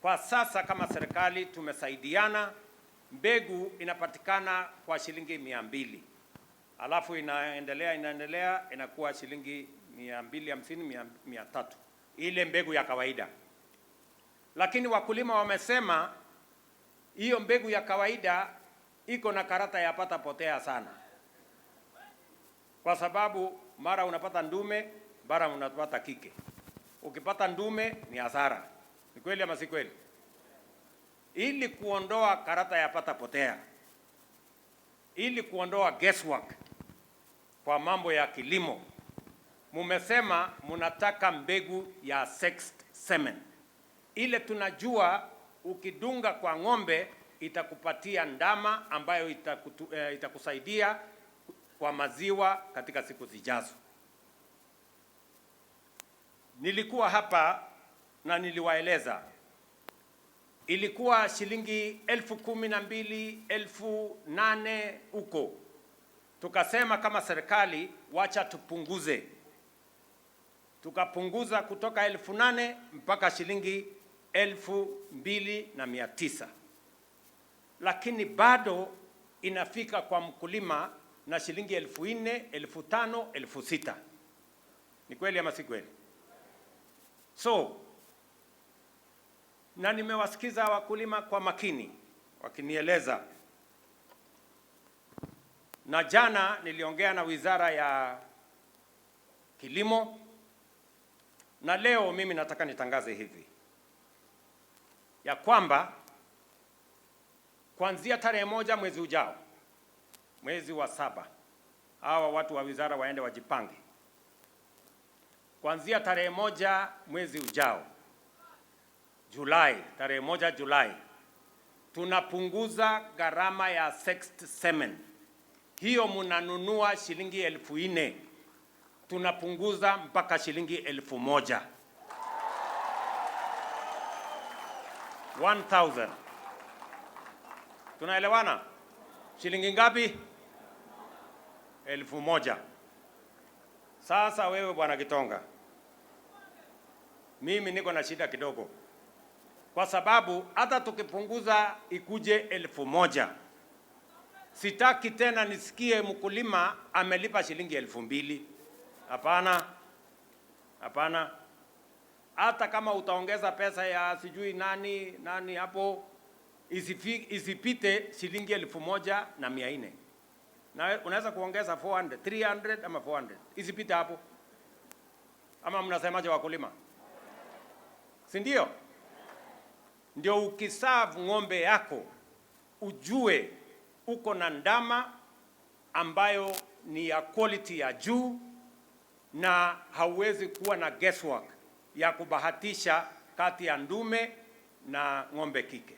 Kwa sasa kama serikali tumesaidiana, mbegu inapatikana kwa shilingi 200. Alafu inaendelea inakuwa shilingi 250, 300. Ile mbegu ya kawaida. Lakini wakulima wamesema hiyo mbegu ya kawaida iko na karata ya pata potea sana. Kwa sababu mara unapata ndume, mara unapata kike. Ukipata ndume ni hasara. Ni kweli ama si kweli? Ili kuondoa karata ya pata potea, ili kuondoa guesswork kwa mambo ya kilimo, mumesema munataka mbegu ya sexed semen. Ile tunajua ukidunga kwa ng'ombe itakupatia ndama ambayo itakusaidia kwa maziwa katika siku zijazo. Nilikuwa hapa na niliwaeleza ilikuwa shilingi 12,000, 8,000 huko. Tukasema kama serikali wacha tupunguze. Tukapunguza kutoka 8,000 mpaka shilingi 2,900. Lakini bado inafika kwa mkulima na shilingi 4,000, 5,000, 6,000. Ni kweli ama si kweli? So, na nimewasikiza wakulima kwa makini wakinieleza. Na jana niliongea na Wizara ya Kilimo, na leo mimi nataka nitangaze hivi ya kwamba kuanzia tarehe 1 mwezi ujao, mwezi wa 7, hawa watu wa wizara waende wajipange. Kuanzia tarehe 1 mwezi ujao, Julai, tarehe 1 Julai, tunapunguza gharama ya sexed semen. Hiyo munanunua shilingi 4,000, tunapunguza mpaka shilingi 1,000. 1,000. Tunaelewana? Shilingi ngapi? 1,000. Sasa wewe Bwana Gitonga, mimi niko na shida kidogo. Kwa sababu hata tukipunguza ikuje 1,000, sitaki tena nisikie mkulima amelipa shilingi 2,000. Hapana. Hapana. Hata kama utaongeza pesa ya sijui nani hapo, isipite shilingi 1,400. Na unaweza kuongeza 400, 300 ama 400. Isipite hapo. Ama mnasemaje wakulima? Si ndio? Ndio ukiserve ng'ombe yako ujue uko na ndama ambayo ni ya quality ya juu, na hauwezi kuwa na guesswork ya kubahatisha kati ya ndume na ng'ombe kike.